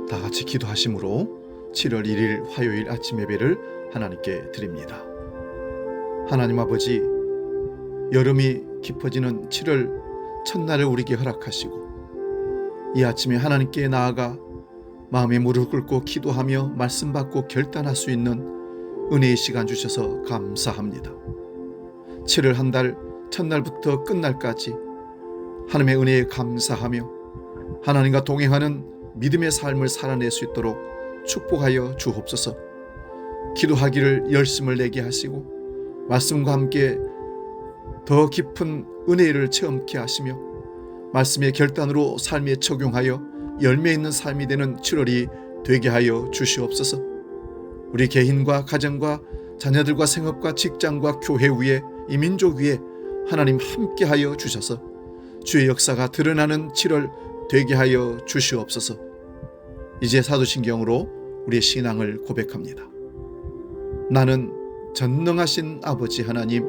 다 같이 기도하심으로 7월 1일 화요일 아침 예배를 하나님께 드립니다. 하나님 아버지, 여름이 깊어지는 7월 첫날을 우리에게 허락하시고 이 아침에 하나님께 나아가 마음의 무릎 꿇고 기도하며 말씀 받고 결단할 수 있는 은혜의 시간 주셔서 감사합니다. 7월 한 달 첫날부터 끝날까지 하나님의 은혜에 감사하며 하나님과 동행하는 믿음의 삶을 살아낼 수 있도록 축복하여 주옵소서. 기도하기를 열심을 내게 하시고 말씀과 함께 더 깊은 은혜를 체험케 하시며 말씀의 결단으로 삶에 적용하여 열매 있는 삶이 되는 7월이 되게 하여 주시옵소서. 우리 개인과 가정과 자녀들과 생업과 직장과 교회 위에 이 민족 위에 하나님 함께하여 주셔서 주의 역사가 드러나는 7월 되게 하여 주시옵소서. 이제 사도신경으로 우리의 신앙을 고백합니다. 나는 전능하신 아버지 하나님,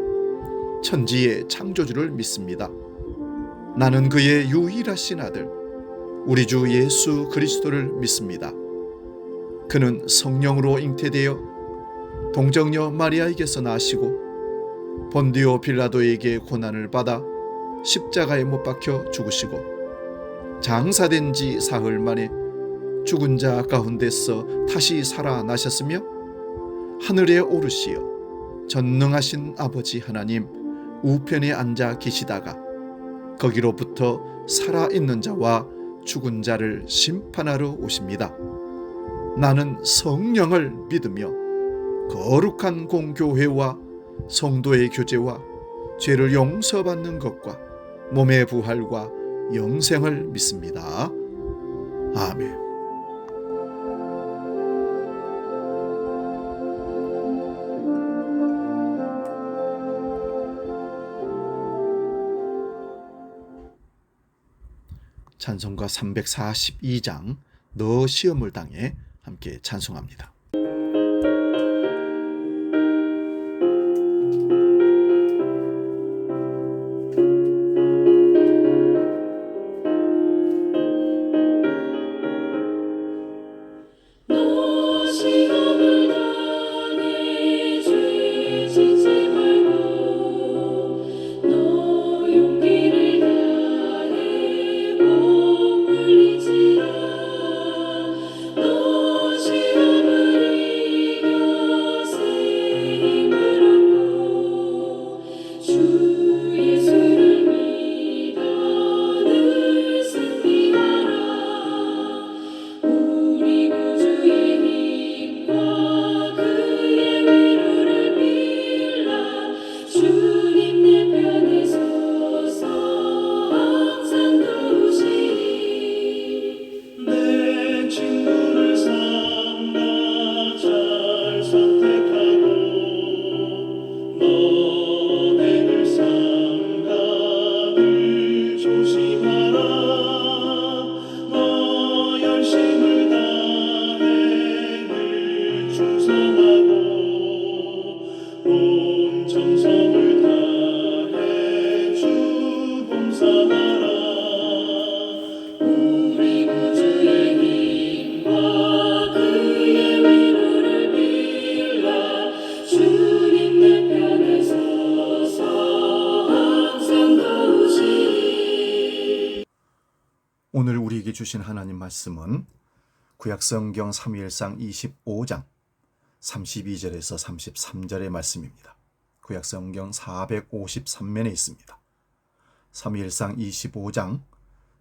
천지의 창조주를 믿습니다. 나는 그의 유일하신 아들 우리 주 예수 그리스도를 믿습니다. 그는 성령으로 잉태되어 동정녀 마리아에게서 나시고 본디오 빌라도에게 고난을 받아 십자가에 못 박혀 죽으시고 장사된 지 사흘 만에 죽은 자 가운데서 다시 살아나셨으며 하늘에 오르시어 전능하신 아버지 하나님 우편에 앉아 계시다가 거기로부터 살아있는 자와 죽은 자를 심판하러 오십니다. 나는 성령을 믿으며 거룩한 공교회와 성도의 교제와 죄를 용서받는 것과 몸의 부활과 영생을 믿습니다. 아멘. 찬송가 342장 너 시험을 당해 함께 찬송합니다. 오늘 우리에게 주신 하나님 말씀은 구약성경 사무엘상 25장 32절에서 33절의 말씀입니다. 구약성경 453면에 있습니다. 사무엘상 25장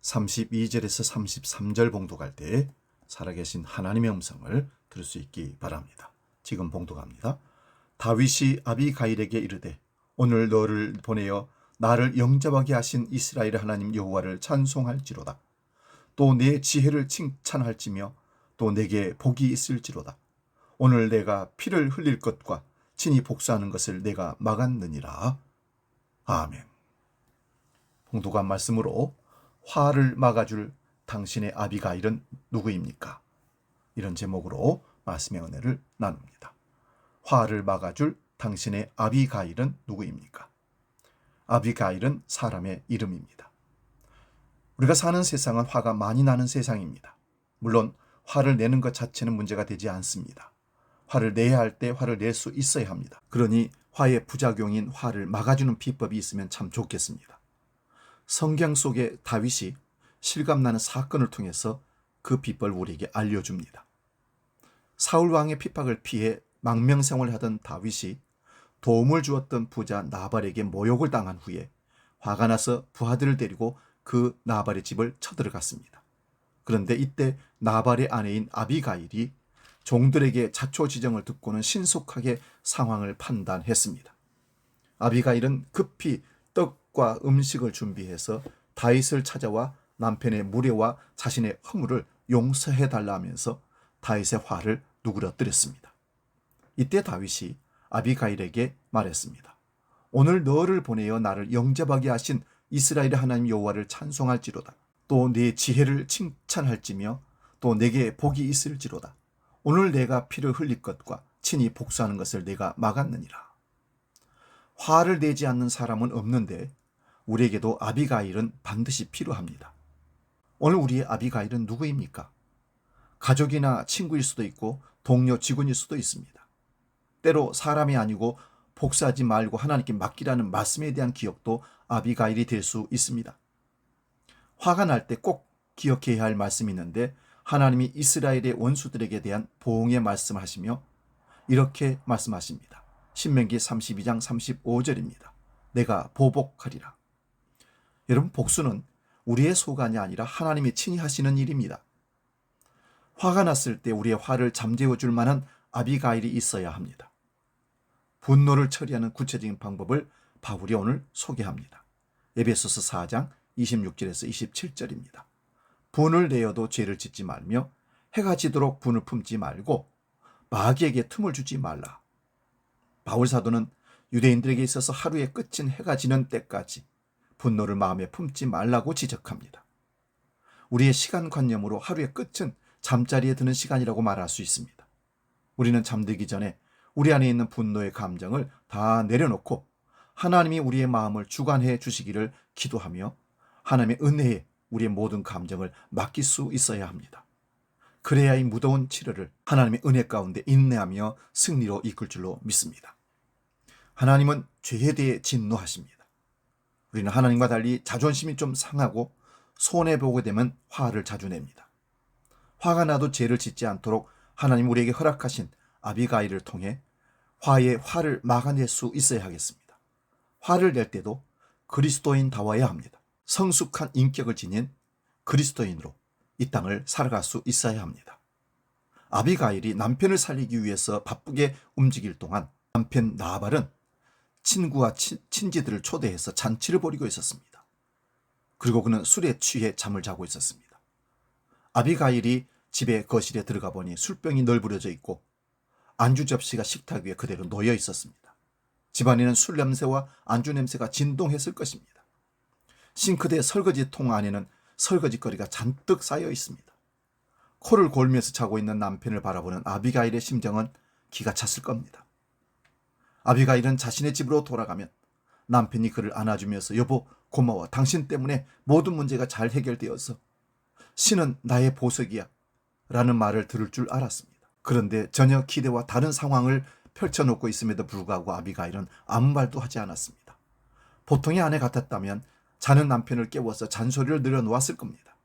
32절에서 33절 봉독할 때 살아계신 하나님의 음성을 들을 수 있기 바랍니다. 지금 봉독합니다. 다윗이 아비가일에게 이르되 오늘 너를 보내어 나를 영접하게 하신 이스라엘 하나님 여호와를 찬송할지로다. 또 내 지혜를 칭찬할지며 또 내게 복이 있을지로다. 오늘 내가 피를 흘릴 것과 친히 복수하는 것을 내가 막았느니라. 아멘. 봉독한 말씀으로 화를 막아줄 당신의 아비가일은 누구입니까? 이런 제목으로 말씀의 은혜를 나눕니다. 화를 막아줄 당신의 아비가일은 누구입니까? 아비가일은 사람의 이름입니다. 우리가 사는 세상은 화가 많이 나는 세상입니다. 물론 화를 내는 것 자체는 문제가 되지 않습니다. 화를 내야 할 때 화를 낼 수 있어야 합니다. 그러니 화의 부작용인 화를 막아주는 비법이 있으면 참 좋겠습니다. 성경 속에 다윗이 실감나는 사건을 통해서 그 비법을 우리에게 알려줍니다. 사울 왕의 핍박을 피해 망명생활을 하던 다윗이 도움을 주었던 부자 나발에게 모욕을 당한 후에 화가 나서 부하들을 데리고 그 나발의 집을 쳐들어갔습니다. 그런데 이때 나발의 아내인 아비가일이 종들에게 자초지정을 듣고는 신속하게 상황을 판단했습니다. 아비가일은 급히 떡과 음식을 준비해서 다윗을 찾아와 남편의 무례와 자신의 허물을 용서해달라 하면서 다윗의 화를 누그러뜨렸습니다. 이때 다윗이 아비가일에게 말했습니다. 오늘 너를 보내어 나를 영접하게 하신 이스라엘의 하나님 여호와를 찬송할지로다. 또 네 지혜를 칭찬할지며 또 내게 복이 있을지로다. 오늘 내가 피를 흘릴 것과 친히 복수하는 것을 내가 막았느니라. 화를 내지 않는 사람은 없는데 우리에게도 아비가일은 반드시 필요합니다. 오늘 우리의 아비가일은 누구입니까? 가족이나 친구일 수도 있고 동료 직원일 수도 있습니다. 때로 사람이 아니고 복수하지 말고 하나님께 맡기라는 말씀에 대한 기억도 아비가일이 될 수 있습니다. 화가 날 때 꼭 기억해야 할 말씀이 있는데 하나님이 이스라엘의 원수들에게 대한 보응의 말씀을 하시며 이렇게 말씀하십니다. 신명기 32장 35절입니다. 내가 보복하리라. 여러분, 복수는 우리의 소관이 아니라 하나님이 친히 하시는 일입니다. 화가 났을 때 우리의 화를 잠재워 줄 만한 아비가일이 있어야 합니다. 분노를 처리하는 구체적인 방법을 바울이 오늘 소개합니다. 에베소서 4장 26절에서 27절입니다. 분을 내어도 죄를 짓지 말며 해가 지도록 분을 품지 말고 마귀에게 틈을 주지 말라. 바울 사도는 유대인들에게 있어서 하루의 끝인 해가 지는 때까지 분노를 마음에 품지 말라고 지적합니다. 우리의 시간관념으로 하루의 끝은 잠자리에 드는 시간이라고 말할 수 있습니다. 우리는 잠들기 전에 우리 안에 있는 분노의 감정을 다 내려놓고 하나님이 우리의 마음을 주관해 주시기를 기도하며 하나님의 은혜에 우리의 모든 감정을 맡길 수 있어야 합니다. 그래야 이 무더운 7월을 하나님의 은혜 가운데 인내하며 승리로 이끌 줄로 믿습니다. 하나님은 죄에 대해 진노하십니다. 우리는 하나님과 달리 자존심이 좀 상하고 손해보게 되면 화를 자주 냅니다. 화가 나도 죄를 짓지 않도록 하나님 우리에게 허락하신 아비가일을 통해 화의 화를 막아낼 수 있어야 하겠습니다. 화를 낼 때도 그리스도인다워야 합니다. 성숙한 인격을 지닌 그리스도인으로 이 땅을 살아갈 수 있어야 합니다. 아비가일이 남편을 살리기 위해서 바쁘게 움직일 동안 남편 나발은 친구와 친지들을 초대해서 잔치를 벌이고 있었습니다. 그리고 그는 술에 취해 잠을 자고 있었습니다. 아비가일이 집의 거실에 들어가 보니 술병이 널브러져 있고 안주 접시가 식탁 위에 그대로 놓여 있었습니다. 집안에는 술 냄새와 안주 냄새가 진동했을 것입니다. 싱크대 설거지통 안에는 설거지거리가 잔뜩 쌓여 있습니다. 코를 골면서 자고 있는 남편을 바라보는 아비가일의 심정은 기가 찼을 겁니다. 아비가일은 자신의 집으로 돌아가면 남편이 그를 안아주면서 여보 고마워, 당신 때문에 모든 문제가 잘 해결되어서 신은 나의 보석이야 라는 말을 들을 줄 알았습니다. 그런데 전혀 기대와 다른 상황을 펼쳐놓고 있음에도 불구하고 아비가일은 아무 말도 하지 않았습니다. 보통의 아내 같았다면 자는 남편을 깨워서 잔소리를 늘어놓았을 겁니다.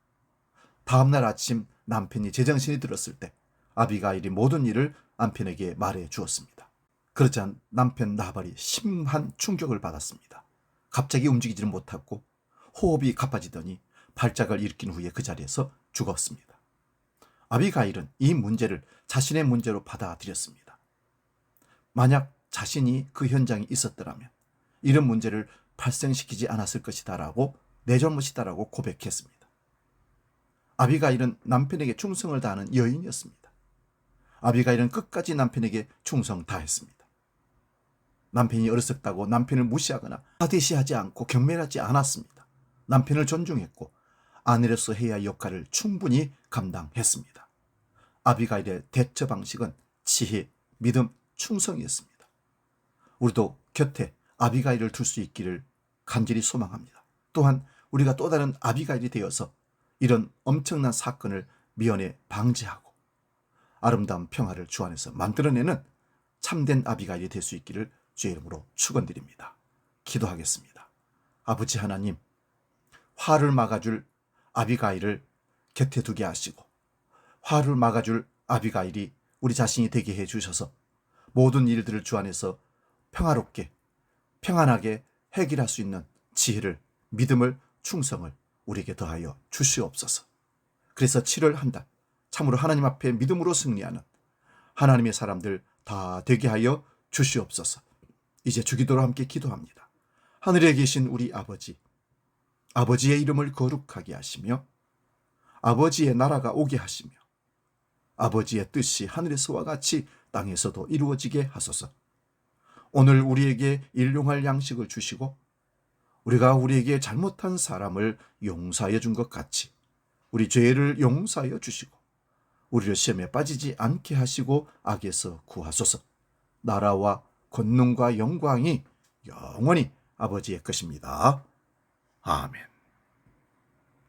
다음날 아침 남편이 제정신이 들었을 때 아비가일이 모든 일을 남편에게 말해 주었습니다. 그러자 남편 나발이 심한 충격을 받았습니다. 갑자기 움직이지를 못하고 호흡이 가빠지더니 발작을 일으킨 후에 그 자리에서 죽었습니다. 아비가일은 이 문제를 자신의 문제로 받아들였습니다. 만약 자신이 그 현장에 있었더라면 이런 문제를 발생시키지 않았을 것이다라고 내 잘못이다라고 고백했습니다. 아비가일은 남편에게 충성을 다하는 여인이었습니다. 아비가일은 끝까지 남편에게 충성 다했습니다. 남편이 어렸었다고 남편을 무시하거나 하대시하지 않고 경멸하지 않았습니다. 남편을 존중했고 아내로서 해야 할 역할을 충분히 감당했습니다. 아비가일의 대처 방식은 지혜, 믿음, 충성이었습니다. 우리도 곁에 아비가일을 둘 수 있기를 간절히 소망합니다. 또한 우리가 또 다른 아비가일이 되어서 이런 엄청난 사건을 미연에 방지하고 아름다운 평화를 주 안에서 만들어내는 참된 아비가일이 될 수 있기를 주의 이름으로 축원드립니다. 기도하겠습니다. 아버지 하나님, 화를 막아줄 아비가일을 곁에 두게 하시고 화를 막아줄 아비가일이 우리 자신이 되게 해주셔서 모든 일들을 주 안에서 평화롭게 평안하게 해결할 수 있는 지혜를, 믿음을, 충성을 우리에게 더하여 주시옵소서. 그래서 7월 한 달 참으로 하나님 앞에 믿음으로 승리하는 하나님의 사람들 다 되게 하여 주시옵소서. 이제 주기도로 함께 기도합니다. 하늘에 계신 우리 아버지, 아버지의 이름을 거룩하게 하시며 아버지의 나라가 오게 하시며 아버지의 뜻이 하늘에서와 같이 땅에서도 이루어지게 하소서. 오늘 우리에게 일용할 양식을 주시고 우리가 우리에게 잘못한 사람을 용서하여 준 것 같이 우리 죄를 용서하여 주시고 우리를 시험에 빠지지 않게 하시고 악에서 구하소서. 나라와 권능과 영광이 영원히 아버지의 것입니다. 아멘.